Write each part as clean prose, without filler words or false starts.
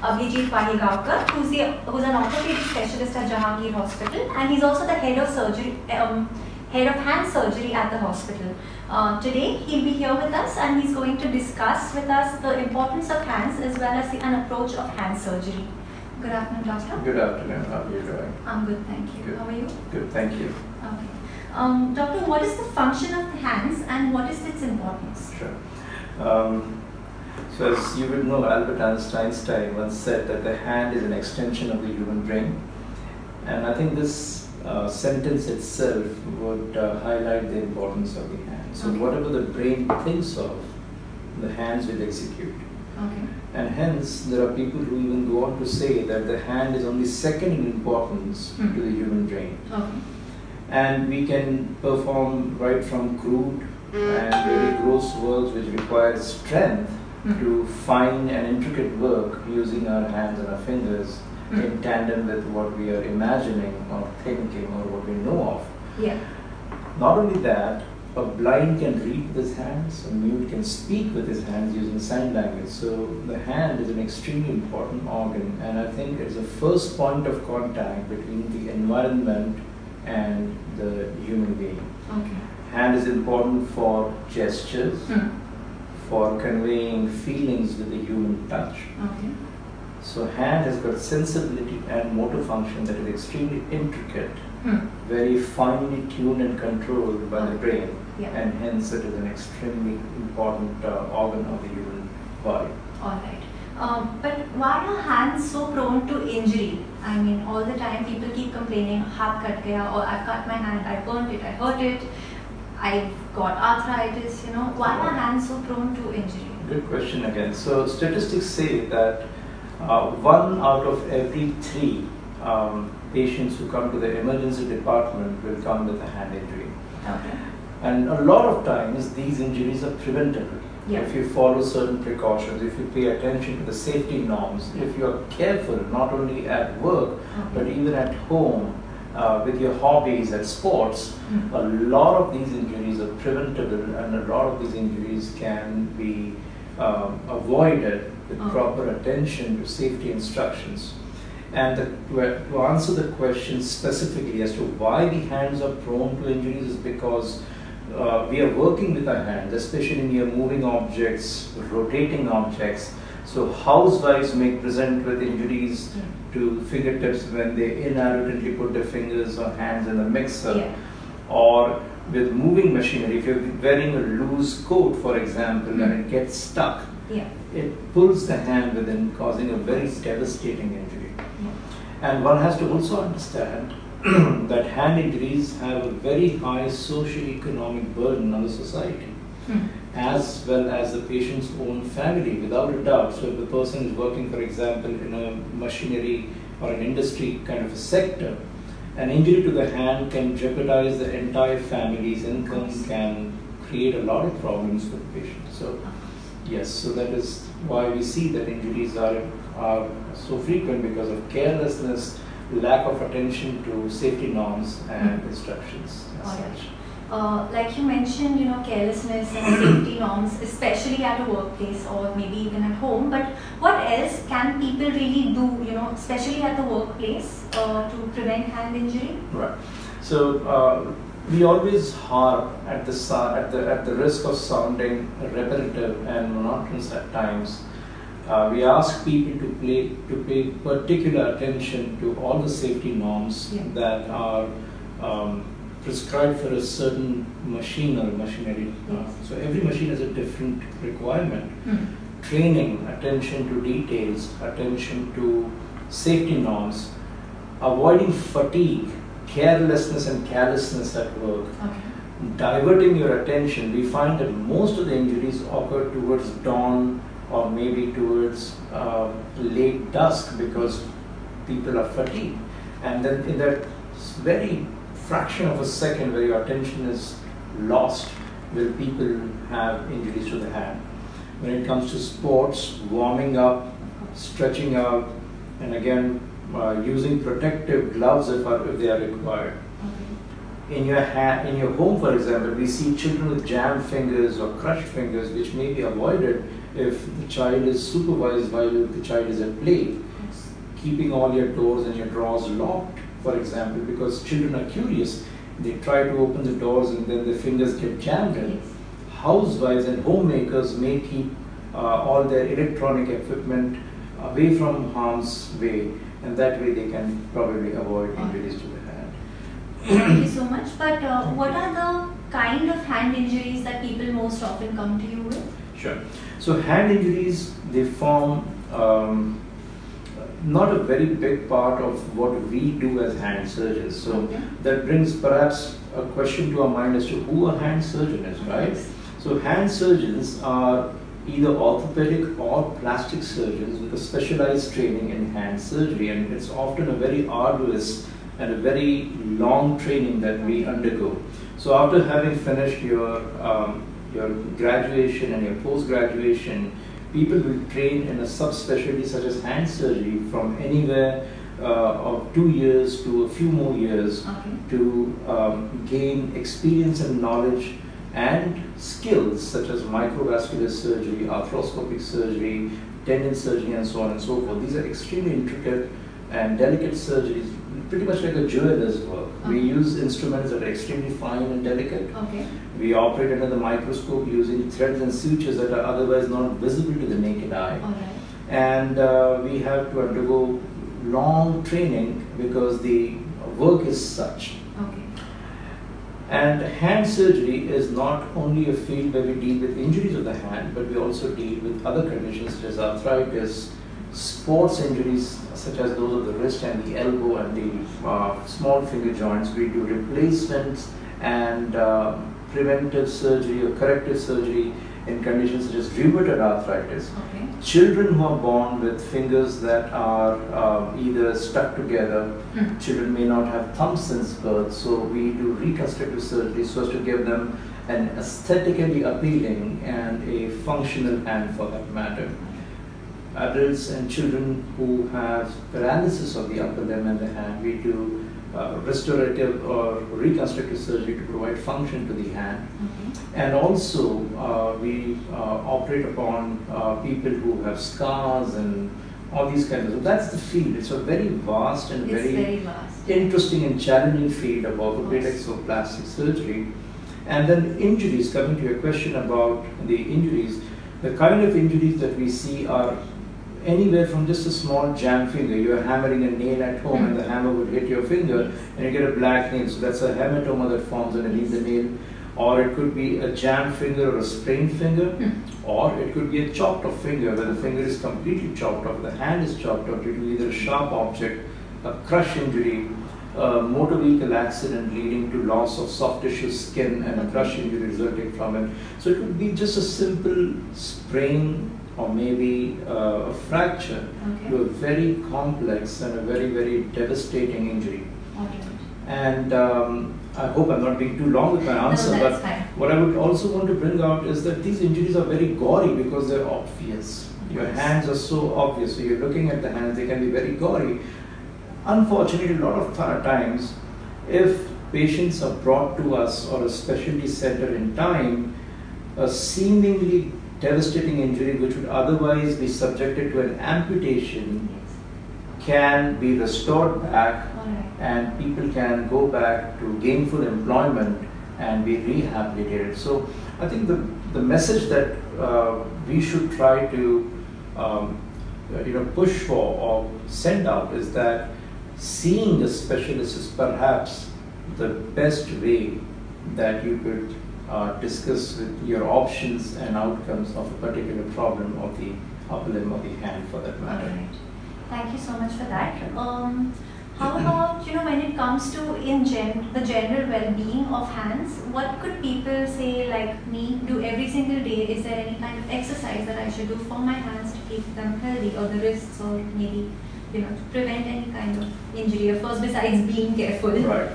Abhijeet Wahegaonkar, who's an orthopedic specialist at Jehangir Hospital, and he's also the head of surgery, head of hand surgery at the hospital. Today he'll be here with us, and he's going to discuss with us the importance of hands as well as an approach of hand surgery. Good afternoon, doctor. Good afternoon. How are you doing? I'm good, thank you. Good. How are you? Good, thank you. Okay. Doctor, what is the function of the hands and what is its importance? Sure. So as you would know, Albert Einstein once said that the hand is an extension of the human brain. And I think this sentence itself would highlight the importance of the hand. So whatever the brain thinks of, the hands will execute. Okay. And hence, there are people who even go on to say that the hand is only second in importance to the human brain. Okay. And we can perform right from crude and very gross works which require strength to fine and intricate work using our hands and our fingers in tandem with what we are imagining or thinking or what we know of. Yeah. Not only that, a blind can read with his hands, a mute can speak with his hands using sign language. So the hand is an extremely important organ, and I think it's the first point of contact between the environment and the human being. Okay. Hand is important for gestures, for conveying feelings with the human touch. Okay. So hand has got sensibility and motor function that is extremely intricate, very finely tuned and controlled by the brain, and hence it is an extremely important organ of the human body. Alright. But why are hands so prone to injury? I mean, all the time people keep complaining, "Haath kat gaya," or "I've cut my hand, I burnt it, I hurt it, I've got arthritis." You know, why are hands so prone to injury? Good question again. So statistics say that 1 out of every 3 patients who come to the emergency department will come with a hand injury. Okay. And a lot of times these injuries are preventable. Yeah. If you follow certain precautions, if you pay attention to the safety norms, if you are careful not only at work but even at home with your hobbies at sports, a lot of these injuries are preventable, and a lot of these injuries can be avoided with proper attention to safety instructions. And to answer the question specifically as to why the hands are prone to injuries is because we are working with our hands, especially near moving objects, rotating objects. So housewives may present with injuries to fingertips when they inadvertently put their fingers or hands in the mixer, or with moving machinery. If you're wearing a loose coat, for example, and it gets stuck, it pulls the hand within, causing a very devastating injury. And one has to also understand that hand injuries have a very high socio-economic burden on the society, as well as the patient's own family, without a doubt. So if the person is working, for example, in a machinery or an industry kind of a sector, an injury to the hand can jeopardize the entire family's income, can create a lot of problems for the patient. So yes, so that is why we see that injuries are so frequent because of carelessness, lack of attention to safety norms and instructions as such. Like you mentioned, you know, carelessness and safety norms, especially at a workplace or maybe even at home. But what else can people really do, you know, especially at the workplace, to prevent hand injury? Right. So we always harp at the risk of sounding repetitive and monotonous at times. We ask people to pay particular attention to all the safety norms that are prescribed for a certain machine or machinery. So every machine has a different requirement. Training, attention to details, attention to safety norms, avoiding fatigue, carelessness and callousness at work, diverting your attention. We find that most of the injuries occur towards dawn or maybe towards late dusk because people are fatigued. And then in that very fraction of a second where your attention is lost, will people have injuries to the hand. When it comes to sports, warming up, stretching out, and again using protective gloves if they are required. in your home, for example, we see children with jammed fingers or crushed fingers, which may be avoided if the child is supervised while the child is at play. Yes. Keeping all your doors and your drawers locked, for example, because children are curious. They try to open the doors and then their fingers get jammed in. Yes. Housewives and homemakers may keep all their electronic equipment away from harm's way, and that way they can probably avoid injuries to the hand. Thank you so much. But what are the kind of hand injuries that people most often come to you with? Sure. So hand injuries, they form not a very big part of what we do as hand surgeons. So Okay. that brings perhaps a question to our mind as to who a hand surgeon is, right? Yes. So hand surgeons are either orthopedic or plastic surgeons with a specialized training in hand surgery, and it's often a very arduous and a very long training that we undergo. So after having finished your graduation and your post-graduation, people will train in a subspecialty such as hand surgery from anywhere of 2 years to a few more years Okay. to gain experience and knowledge and skills such as microvascular surgery, arthroscopic surgery, tendon surgery, and so on and so forth. These are extremely intricate and delicate surgeries, pretty much like a jeweler's work. We Okay. use instruments that are extremely fine and delicate. Okay. We operate under the microscope using threads and sutures that are otherwise not visible to the naked eye. All right. And we have to undergo long training because the work is such. Okay. And hand surgery is not only a field where we deal with injuries of the hand, but we also deal with other conditions such as arthritis, sports injuries such as those of the wrist and the elbow and the small finger joints. We do replacements and preventive surgery or corrective surgery in conditions such as rheumatoid arthritis. Okay. Children who are born with fingers that are either stuck together, children may not have thumbs since birth, so we do reconstructive surgery so as to give them an aesthetically appealing and a functional hand for that matter. Adults and children who have paralysis of the upper limb and the hand, we do restorative or reconstructive surgery to provide function to the hand. Okay. And also, we operate upon people who have scars and all these kinds of. So that's the field. It's a very vast and It's very vast. interesting and challenging field of orthopedics or plastic surgery. And then injuries. Coming to your question about the injuries, the kind of injuries that we see are anywhere from just a small jam finger. You're hammering a nail at home and the hammer would hit your finger and you get a black nail. So that's a hematoma that forms underneath the nail. Or it could be a jammed finger or a sprained finger. Or it could be a chopped off finger where the finger is completely chopped off, the hand is chopped off due to either a sharp object, a crush injury, a motor vehicle accident leading to loss of soft tissue skin and a crush injury resulting from it. So it could be just a simple sprain or maybe a fracture to a very complex and a very, very devastating injury. All right. And I hope I'm not being too long with my answer, No, but that's fine. what I would also want to bring out is that these injuries are very gory because they're obvious. Your hands are so obvious, so you're looking at the hands, they can be very gory. Unfortunately, a lot of times, if patients are brought to us or a specialty center in time, a seemingly devastating injury which would otherwise be subjected to an amputation can be restored back and people can go back to gainful employment and be rehabilitated. So I think the message that we should try to push for or send out is that seeing a specialist is perhaps the best way that you could discuss with your options and outcomes of a particular problem of the upper limb or the hand for that matter. All right. Thank you so much for that. How about, when it comes to the general well-being of hands, what could people say like me do every single day? Is there any kind of exercise that I should do for my hands to keep them healthy, or the wrists, or maybe to prevent any kind of injury, of course, besides being careful? Right.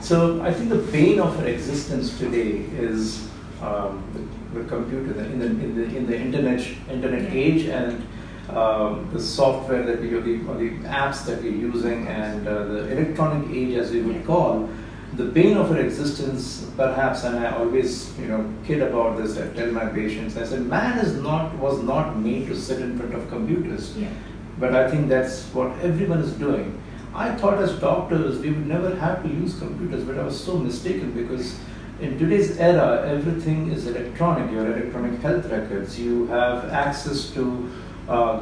So I think the bane of our existence today is the computer, in the internet age, and the software that we use, or the apps that we're using, and the electronic age, as we would call. the bane of her existence, perhaps, and I always, kid about this. I tell my patients, I said, man was not made to sit in front of computers. Yeah. But I think that's what everyone is doing. I thought as doctors we would never have to use computers, but I was so mistaken, because in today's era everything is electronic. Your electronic health records, you have access to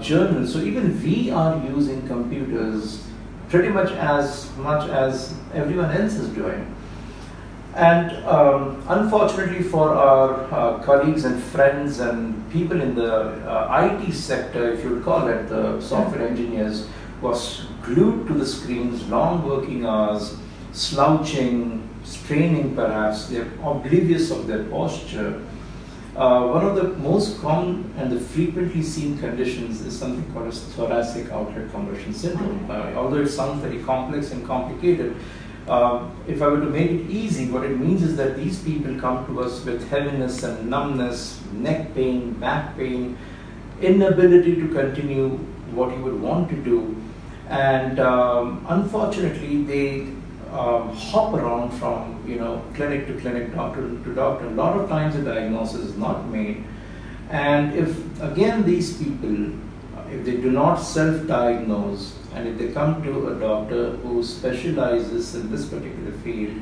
journals. So even we are using computers pretty much as everyone else is doing. And unfortunately for our colleagues and friends and people in the IT sector, if you would call it, the software engineers, was glued to the screens, long working hours, slouching, straining perhaps, they're oblivious of their posture. One of the most common and the frequently seen conditions is something called as thoracic outlet conversion syndrome. Although it sounds very complex and complicated, if I were to make it easy, what it means is that these people come to us with heaviness and numbness, neck pain, back pain, inability to continue what you would want to do, and unfortunately they hop around from clinic to clinic, doctor to doctor. A lot of times the diagnosis is not made, and if again these people, if they do not self-diagnose, and if they come to a doctor who specializes in this particular field,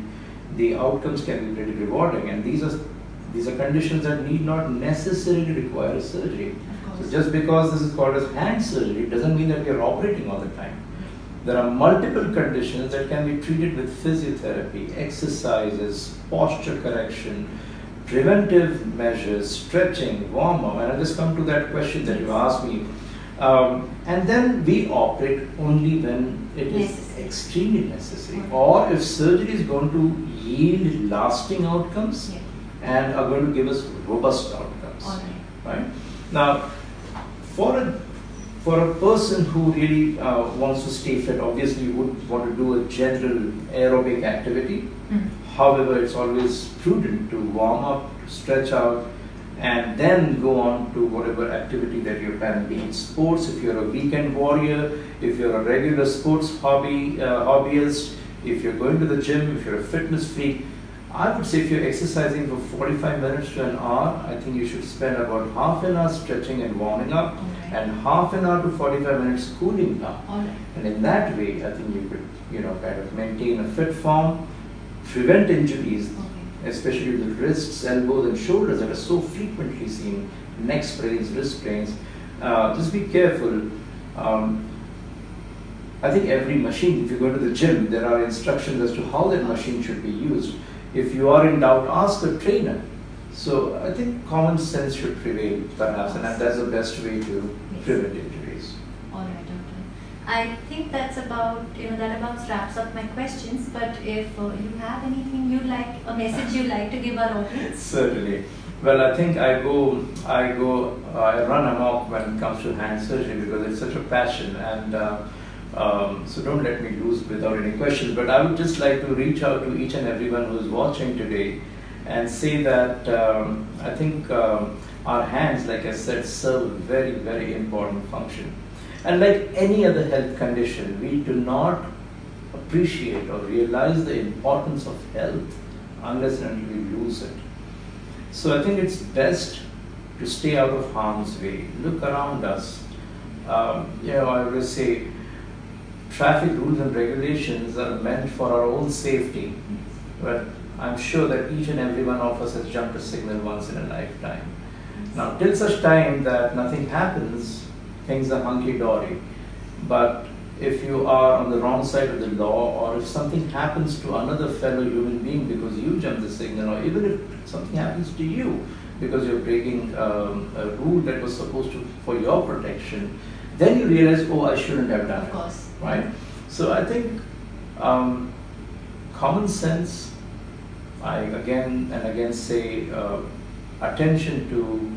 the outcomes can be pretty rewarding. And these are conditions that need not necessarily require surgery. So just because this is called as hand surgery doesn't mean that we are operating all the time. There are multiple conditions that can be treated with physiotherapy, exercises, posture correction, preventive measures, stretching, warm-up. And I'll just come to that question that you asked me. And then we operate only when it is extremely necessary, or if surgery is going to yield lasting outcomes and are going to give us robust outcomes. Right? Now, for a person who really wants to stay fit, obviously you would want to do a general aerobic activity. However, it's always prudent to warm up, to stretch out, and then go on to whatever activity that you're planning, be it sports, if you're a weekend warrior, if you're a regular sports hobbyist, if you're going to the gym, if you're a fitness freak. I would say if you're exercising for 45 minutes to an hour, I think you should spend about half an hour stretching and warming up, and half an hour to 45 minutes cooling down. And in that way, I think you could, kind of maintain a fit form, prevent injuries, especially the wrists, elbows, and shoulders that are so frequently seen, neck sprains, wrist sprains. Just be careful. I think every machine, if you go to the gym, there are instructions as to how that machine should be used. If you are in doubt, ask a trainer. So I think common sense should prevail, perhaps, and that's the best way to prevent injuries. All right, doctor. I think that's about, that about wraps up my questions. But if you have anything you'd like, a message you'd like to give our audience? Certainly. Well, I think I run amok when it comes to hand surgery because it's such a passion, and so don't let me lose without any questions. But I would just like to reach out to each and everyone who is watching today and say that I think our hands, like I said, serve a very, very important function. And like any other health condition, we do not appreciate or realize the importance of health unless and until we lose it. So I think it's best to stay out of harm's way. Look around us. I always say traffic rules and regulations are meant for our own safety, but I'm sure that each and every one of us has jumped a signal once in a lifetime. Now, till such time that nothing happens, things are hunky-dory. But if you are on the wrong side of the law, or if something happens to another fellow human being because you jumped the signal, or even if something happens to you because you're breaking a rule that was supposed to for your protection, then you realize, oh, I shouldn't have done it. Of course. Right? So I think common sense, I again and again say, attention to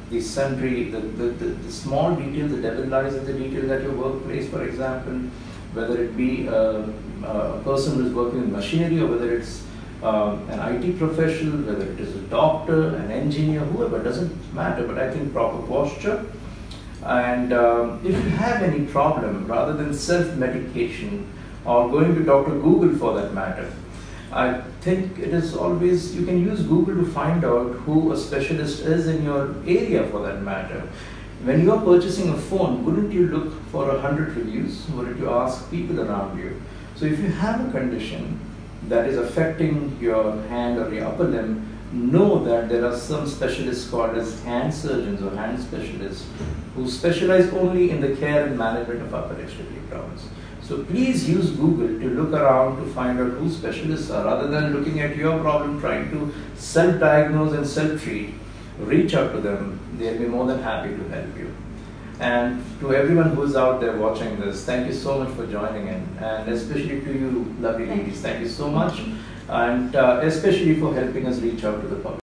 the sundry, the small details. The devil lies in the details at your workplace, for example, whether it be a person who is working with machinery, or whether it's an IT professional, whether it is a doctor, an engineer, whoever, doesn't matter. But I think proper posture. And if you have any problem, rather than self-medication or going to Dr. Google for that matter, I think it is always, you can use Google to find out who a specialist is in your area for that matter. When you are purchasing a phone, wouldn't you look for 100 reviews? Wouldn't you ask people around you? So if you have a condition that is affecting your hand or your upper limb, know that there are some specialists called as hand surgeons or hand specialists who specialize only in the care and management of upper extremity problems. So please use Google to look around to find out who specialists are, rather than looking at your problem, trying to self-diagnose and self-treat. Reach out to them. They'll be more than happy to help you. And to everyone who's out there watching this, thank you so much for joining in, and especially to you lovely ladies, thank you so much, and especially for helping us reach out to the public.